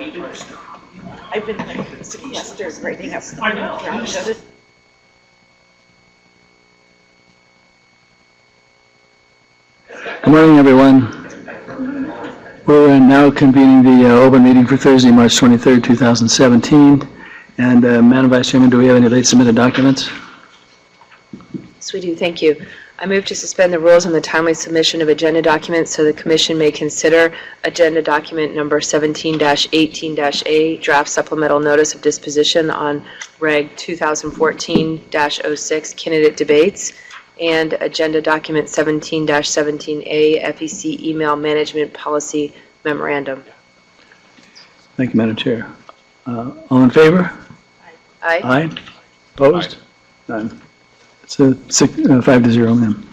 I've been like sequestered writing up. I know. Good morning, everyone. We're now convening the open meeting for Thursday, March 23rd, 2017. And Madam Vice Chairman, do we have any late submitted documents? Yes, we do. Thank you. I move to suspend the rules on the timely submission of agenda documents so the Commission may consider agenda document number 17-18-A, draft supplemental notice of disposition on Reg 2014-06 candidate debates, and agenda document 17-17A, FEC email management policy memorandum. Thank you, Madam Chair. All in favor? Aye. Aye. Opposed? None. It's a 5-0, ma'am.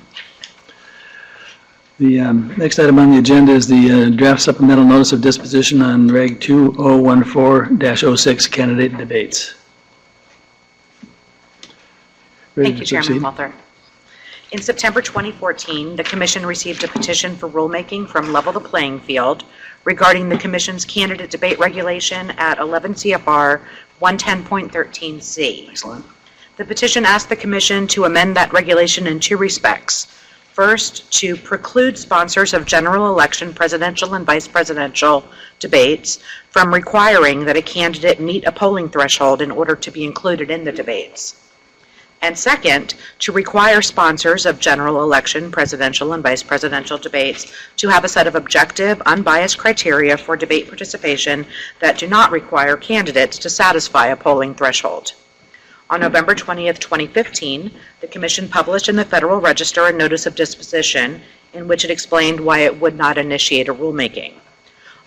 The next item on the agenda is the draft supplemental notice of disposition on Reg 2014-06 candidate debates. Ready Thank you, to Chairman proceed? Walther. In September 2014, the Commission received a petition for rulemaking from Level the Playing Field regarding the Commission's candidate debate regulation at 11 CFR 110.13C. Excellent. The petition asked the Commission to amend that regulation in two respects. First, to preclude sponsors of general election presidential and vice presidential debates from requiring that a candidate meet a polling threshold in order to be included in the debates. And second, to require sponsors of general election, presidential, and vice presidential debates to have a set of objective, unbiased criteria for debate participation that do not require candidates to satisfy a polling threshold. On November 20th, 2015, the Commission published in the Federal Register a notice of disposition in which it explained why it would not initiate a rulemaking.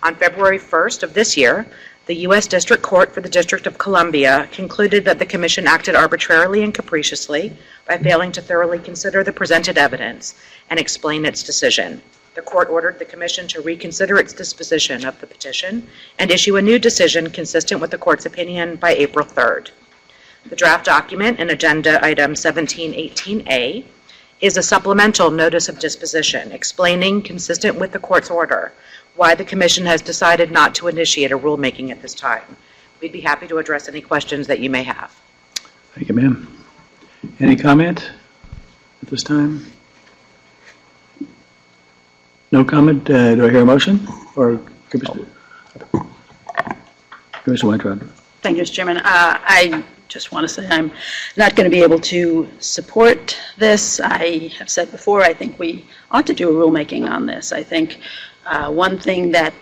On February 1st of this year, the U.S. District Court for the District of Columbia concluded that the Commission acted arbitrarily and capriciously by failing to thoroughly consider the presented evidence and explain its decision. The Court ordered the Commission to reconsider its disposition of the petition and issue a new decision consistent with the Court's opinion by April 3rd. The draft document in Agenda Item 1718A is a supplemental notice of disposition explaining, consistent with the Court's order, why the Commission has decided not to initiate a rulemaking at this time. We'd be happy to address any questions that you may have. Thank you, ma'am. Any comment at this time? No comment? Do I hear a motion? Or Commissioner Weintraub? Thank you, Mr. Chairman. I just want to say I'm not going to be able to support this. I have said before, I think we ought to do a rulemaking on this. I think one thing that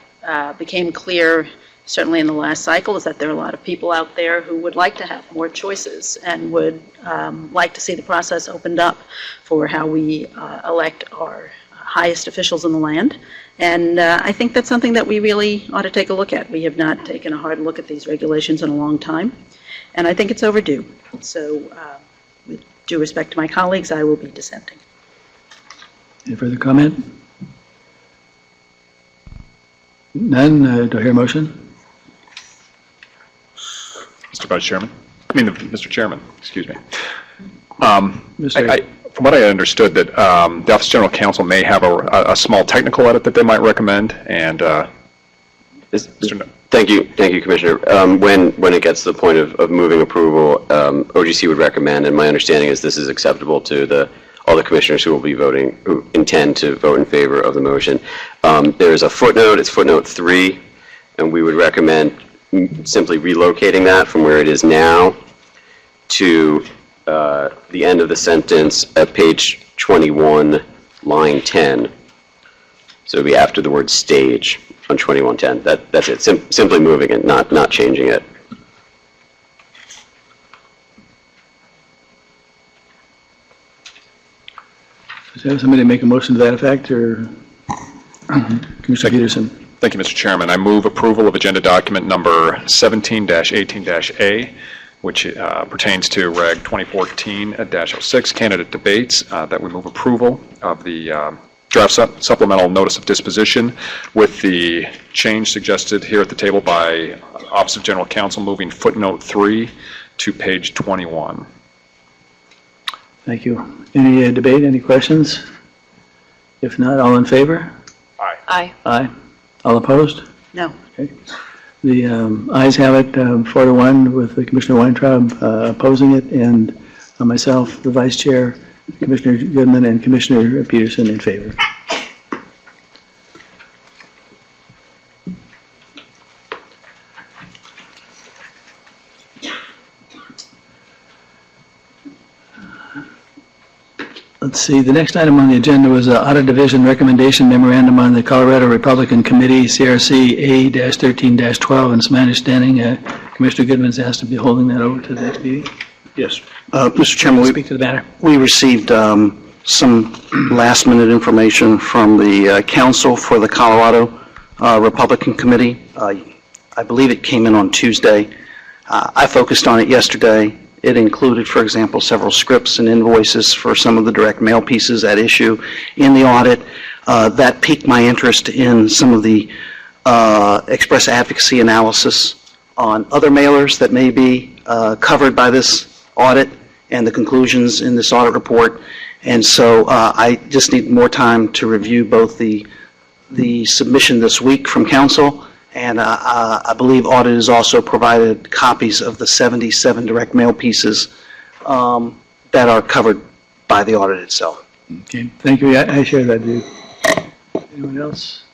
became clear, certainly in the last cycle, is that there are a lot of people out there who would like to have more choices and would like to see the process opened up for how we elect our highest officials in the land. And I think that's something that we really ought to take a look at. We have not taken a hard look at these regulations in a long time, and I think it's overdue. So with due respect to my colleagues, I will be dissenting. Any further comment? None? Do I hear a motion? Mr. Vice Chairman. Mr. Chairman, excuse me. Mr. From what I understood, that the Office of General Counsel may have a small technical edit that they might recommend, and Thank you, Commissioner. When it gets to the point of moving approval, OGC would recommend, and my understanding is this is acceptable to all the commissioners who will be voting, who intend to vote in favor of the motion. There's a footnote, it's footnote 3, and we would recommend simply relocating that from where it is now to the end of the sentence at page 21, line 10. So it would be after the word stage on 2110. That's it, simply moving it, not changing it. Does have somebody make a motion to that effect, or Commissioner Peterson? thank you, Mr. Chairman. I move approval of agenda document number 17-18-A, which pertains to Reg 2014-06 candidate debates, that we move approval of the draft supplemental notice of disposition with the change suggested here at the table by Office of General Counsel, moving footnote 3 to page 21. Thank you. Any debate, any questions? If not, all in favor? Aye. Aye. Aye. All opposed? No. Okay. The ayes have it, 4-1, with Commissioner Weintraub opposing it, and myself, the Vice Chair, Commissioner Goodman, and Commissioner Peterson in favor. Let's see, the next item on the agenda was Audit Division Recommendation Memorandum on the Colorado Republican Committee, CRC A-13-12, and it's my understanding Commissioner Goodman's asked to be holding that over to the next meeting. Yes. Mr. Chairman, Speak to the matter. we received some last-minute information from the council for the Colorado Republican Committee. I believe it came in on Tuesday. I focused on it yesterday. It included, for example, several scripts and invoices for some of the direct mail pieces at issue in the audit. That piqued my interest in some of the express advocacy analysis on other mailers that may be covered by this audit and the conclusions in this audit report. And so I just need more time to review both the submission this week from council, and I believe audit has also provided copies of the 77 direct mail pieces that are covered by the audit itself. Okay, thank you. I share that view. Anyone else?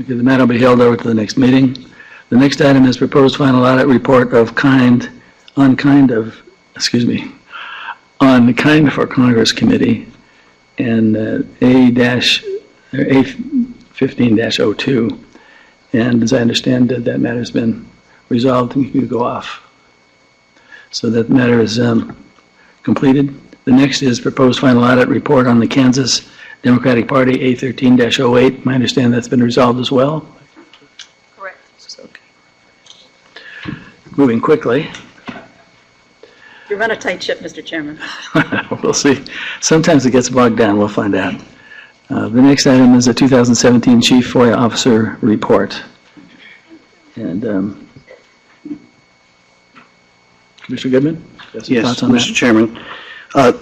Okay, the matter will be held over to the next meeting. The next item is proposed final audit report of on the Kind for Congress Committee, and A-15-02. And as I understand it, that matter's been resolved and you can go off. So that matter is completed. The next is proposed final audit report on the Kansas Democratic Party, A-13-08. My understanding that's been resolved as well. Correct. Okay. Moving quickly. You run a tight ship, Mr. Chairman. We'll see. Sometimes it gets bogged down. We'll find out. The next item is the 2017 Chief FOIA Officer Report. And Commissioner Goodman? Got some Yes, thoughts on that? Mr. Chairman.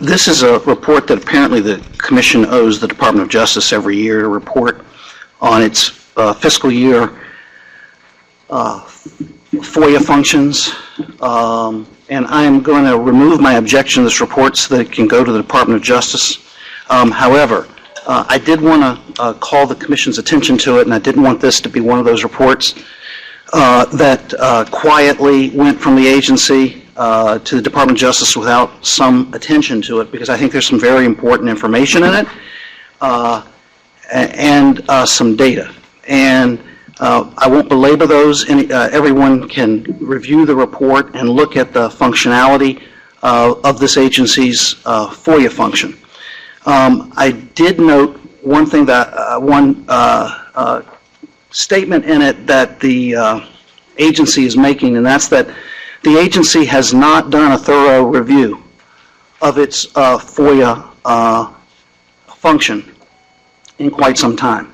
This is a report that apparently the Commission owes the Department of Justice every year, to report on its fiscal year FOIA functions. And I am going to remove my objection to this report so that it can go to the Department of Justice. However, I did want to call the Commission's attention to it, and I didn't want this to be one of those reports that quietly went from the agency to the Department of Justice without some attention to it, because I think there's some very important information in it and some data. And I won't belabor those. Everyone can review the report and look at the functionality of this agency's FOIA function. I did note one thing that one statement in it that the agency is making, and that's that the agency has not done a thorough review of its FOIA function in quite some time.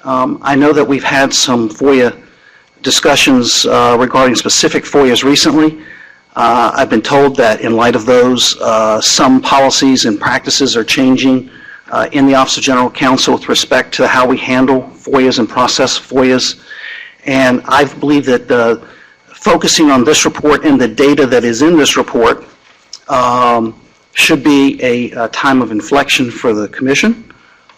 I know that we've had some FOIA discussions regarding specific FOIAs recently. I've been told that in light of those, some policies and practices are changing in the Office of General Counsel with respect to how we handle FOIAs and process FOIAs. And I believe that focusing on this report and the data that is in this report should be a time of inflection for the Commission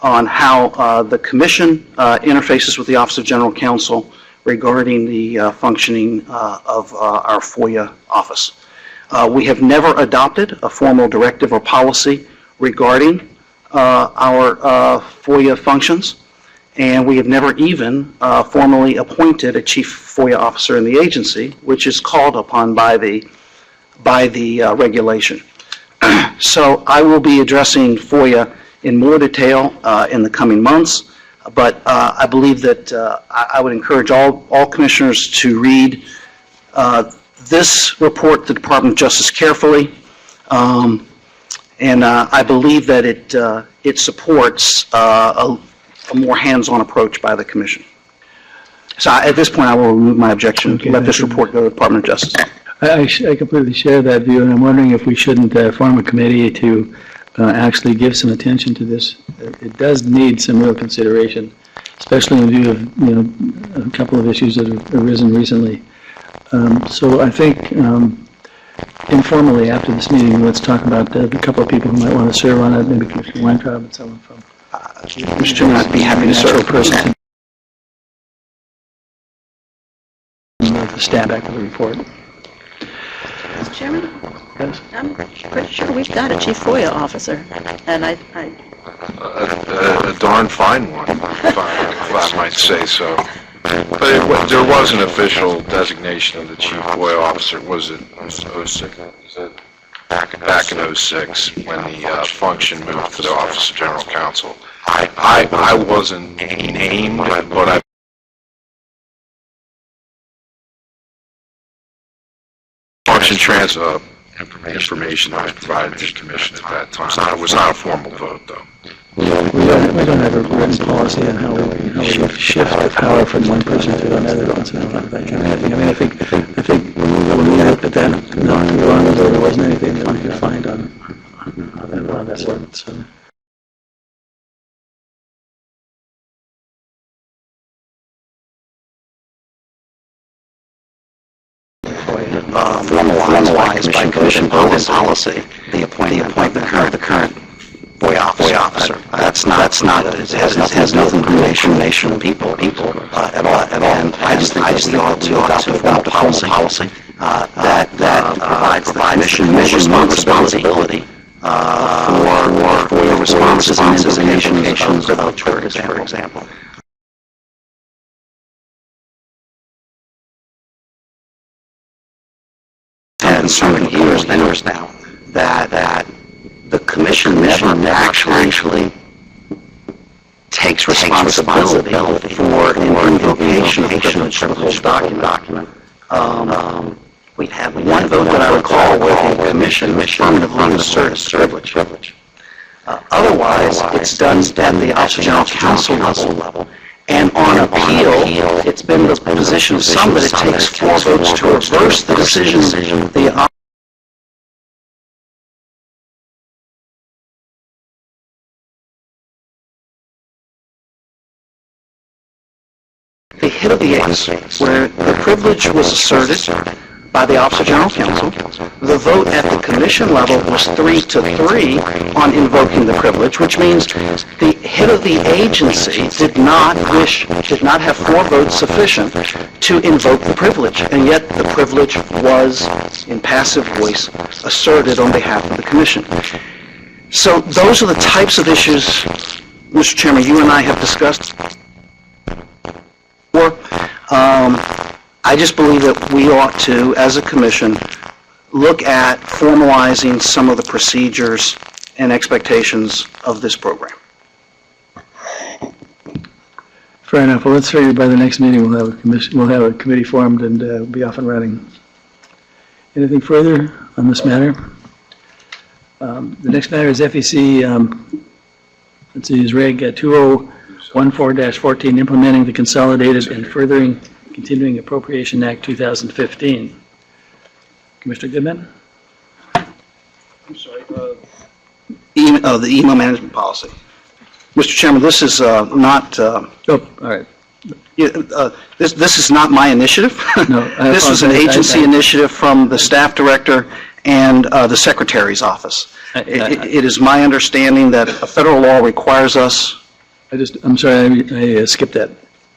on how the Commission interfaces with the Office of General Counsel regarding the functioning of our FOIA office. We have never adopted a formal directive or policy regarding our FOIA functions, and we have never even formally appointed a chief FOIA officer in the agency, which is called upon by the regulation. So I will be addressing FOIA in more detail in the coming months, but I believe that I would encourage all commissioners to read this report, the Department of Justice, carefully, and I believe that it supports a more hands-on approach by the Commission. So at this point, I will remove my objection to let this report go to the Department of Justice. I completely share that view, and I'm wondering if we shouldn't form a committee to actually give some attention to this. It does need some real consideration, especially in view of, a couple of issues that have arisen recently. So I think informally after this meeting, let's talk about the couple of people who might want to serve on it, maybe Commissioner Weintraub and someone from. Mr. Chairman, I'd be happy to serve. Person the stab back of the report. Mr. Chairman, Yes. I'm pretty sure we've got a chief FOIA officer, and I A darn fine one, if I might say so. But there was an official designation of the chief FOIA officer, was it 06? Is it back in 06, when the function moved to the Office of General Counsel? I wasn't named, but I function transfer information that was provided to the commission at that time. It was not a formal vote, though. We don't have a written policy on how we shift the power from one person to another on something like that kind of thing. I mean, I think when we looked at that, not too long ago, there wasn't anything funny to find on that one, so. Formalized by commission policy, the appointment of the current FOIA officer. That's not, it has nothing to do with incrimination of people at all. And I just think we ought to adopt a policy that provides the commission more responsibility for FOIA responses and implications of charges, for example. And so many years now that the commission never actually takes responsibility for an invocation of privileged document. We had one vote that I recall where the commission affirmatively asserts privilege. Otherwise, it's done at the Office of General Counsel level. And on appeal, it's been the position of some that it takes 4 votes to reverse the decision. The hit of the ace, where the privilege was asserted by the Office of General Counsel. The vote at the commission level was 3-3 on invoking the privilege, which means the hit of the agency did not have 4 votes sufficient to invoke the privilege, and yet the privilege was, in passive voice, asserted on behalf of the commission. So those are the types of issues, Mr. Chairman, you and I have discussed. I just believe that we ought to, as a commission, look at formalizing some of the procedures and expectations of this program. Fair enough. Well, let's figure by the next meeting we'll have a committee formed and be off and running. Anything further on this matter? The next matter is FEC, let's see, is Reg 2014-14, implementing the Consolidated and Furthering Continuing Appropriation Act 2015. Commissioner Goodman? I'm sorry. The email management policy. Mr. Chairman, this is not. Oh, all right. This is not my initiative. No, This was an agency initiative from the staff director and the secretary's office. It is my understanding that a federal law requires us. I'm sorry, I skipped that.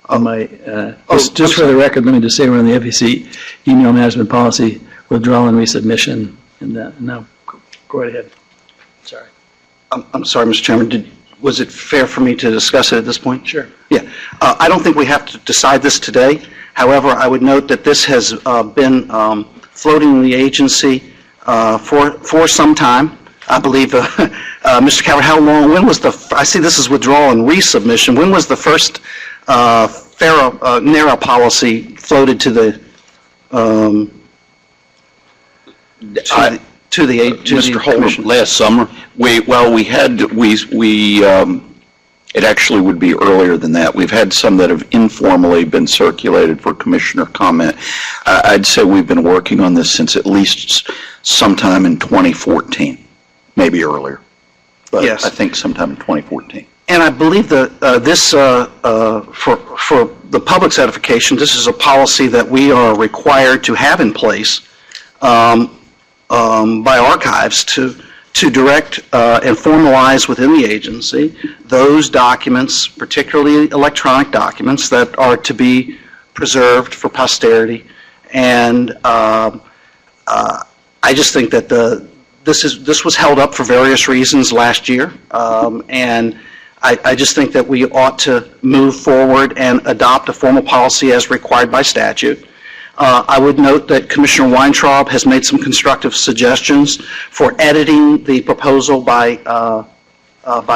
On my, just for the record, let me just say we're on the FEC email management policy, withdrawal and resubmission, and now go right ahead. Sorry. I'm sorry, Mr. Chairman, was it fair for me to discuss it at this point? Sure. Yeah. I don't think we have to decide this today. However, I would note that this has been floating in the agency for some time. I believe, Mr. Calvert, how long, when was I see this is withdrawal and resubmission, when was the first NARA policy floated to the, Mr. Holder, last summer, it actually would be earlier than that. We've had some that have informally been circulated for commissioner comment. I'd say we've been working on this since at least sometime in 2014, maybe earlier. But Yes. I think sometime in 2014. And I believe that for the public's edification, this is a policy that we are required to have in place by archives to direct and formalize within the agency those documents, particularly electronic documents, that are to be preserved for posterity. And I just think that this was held up for various reasons last year, and I just think that we ought to move forward and adopt a formal policy as required by statute. I would note that Commissioner Weintraub has made some constructive suggestions for editing the proposal by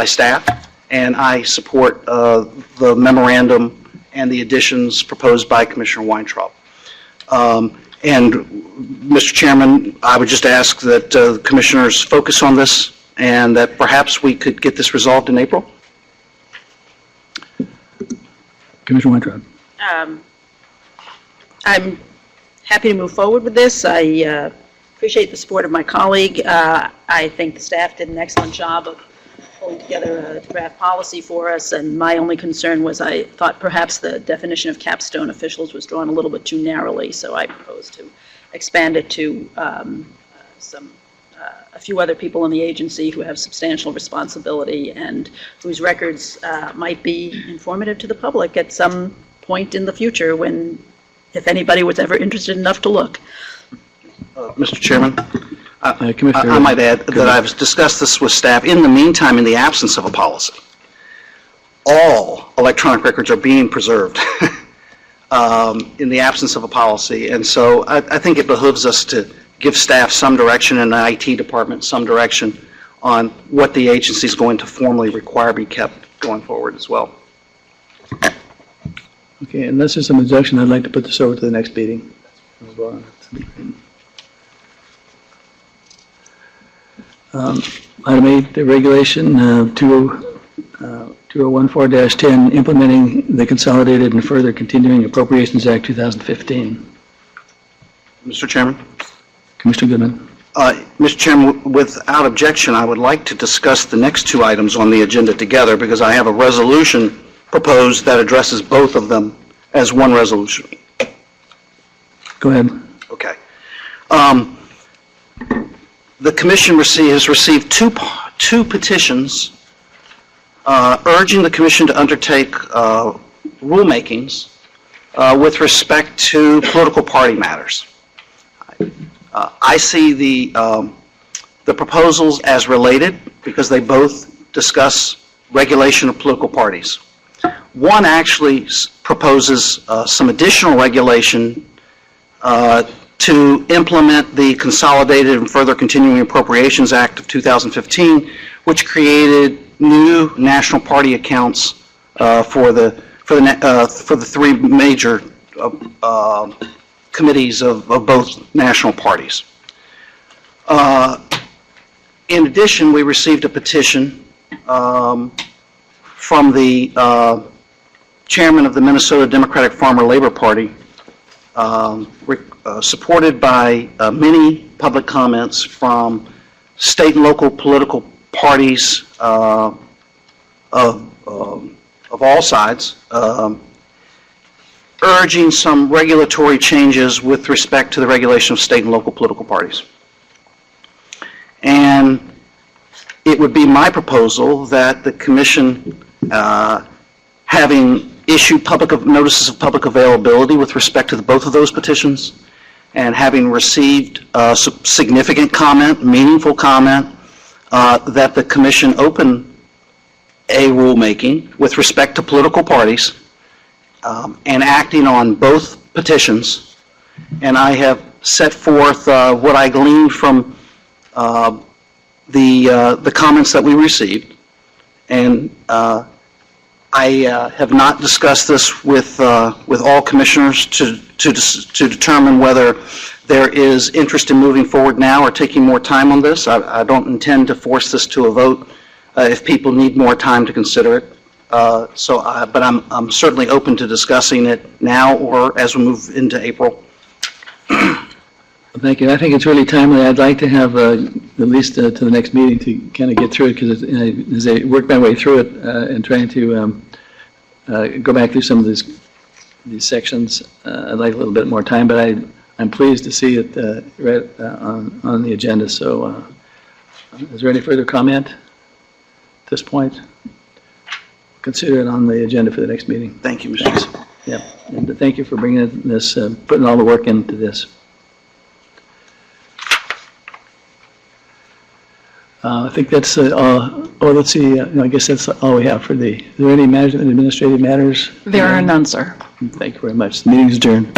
staff, and I support the memorandum and the additions proposed by Commissioner Weintraub. And, Mr. Chairman, I would just ask that commissioners focus on this and that perhaps we could get this resolved in April. Commissioner Weintraub. I'm happy to move forward with this. I appreciate the support of my colleague. I think the staff did an excellent job of pulling together a draft policy for us, and my only concern was I thought perhaps the definition of capstone officials was drawn a little bit too narrowly, so I proposed to expand it to a few other people in the agency who have substantial responsibility and whose records might be informative to the public at some point in the future when, if anybody was ever interested enough to look. Mr. Chairman, Commissioner, I might add that I've discussed this with staff. In the meantime, in the absence of a policy, all electronic records are being preserved in the absence of a policy. And so I think it behooves us to give staff some direction and the IT department some direction on what the agency is going to formally require be kept going forward as well. okay, unless there's some objection, I'd like to put this over to the next meeting. Item 8, the regulation 2014-10, implementing the Consolidated and Further Continuing Appropriations Act 2015. Mr. Chairman? Commissioner Goodman. Mr. Chairman, without objection, I would like to discuss the next two items on the agenda together because I have a resolution proposed that addresses both of them as one resolution. Go ahead. Okay. The Commission has received two petitions urging the Commission to undertake rulemakings with respect to political party matters. I see the proposals as related because they both discuss regulation of political parties. One actually proposes some additional regulation to implement the Consolidated and Further Continuing Appropriations Act of 2015, which created new national party accounts for the three major committees of both national parties. In addition, we received a petition from the chairman of the Minnesota Democratic Farmer Labor Party, supported by many public comments from state and local political parties of all sides, urging some regulatory changes with respect to the regulation of state and local political parties. And it would be my proposal that the Commission, having issued notices of public availability with respect to both of those petitions, and having received significant comment, meaningful comment, that the Commission open a rulemaking with respect to political parties and acting on both petitions. And I have set forth what I gleaned from the comments that we received. And I have not discussed this with all commissioners to determine whether there is interest in moving forward now or taking more time on this. I don't intend to force this to a vote if people need more time to consider it. But I'm certainly open to discussing it now or as we move into April. Thank you. I think it's really timely. I'd like to have at least to the next meeting to kind of get through it, because as I work my way through it and trying to go back through some of these sections, I'd like a little bit more time, but I'm pleased to see it right on the agenda. So is there any further comment at this point? Consider it on the agenda for the next meeting. Thank you, Mr. Thanks. Chairman. Yeah, and thank you for bringing this, putting all the work into this. I think that's all, let's see, I guess that's all we have for is there any management and administrative matters? There are none, sir. Thank you very much. The meeting is adjourned.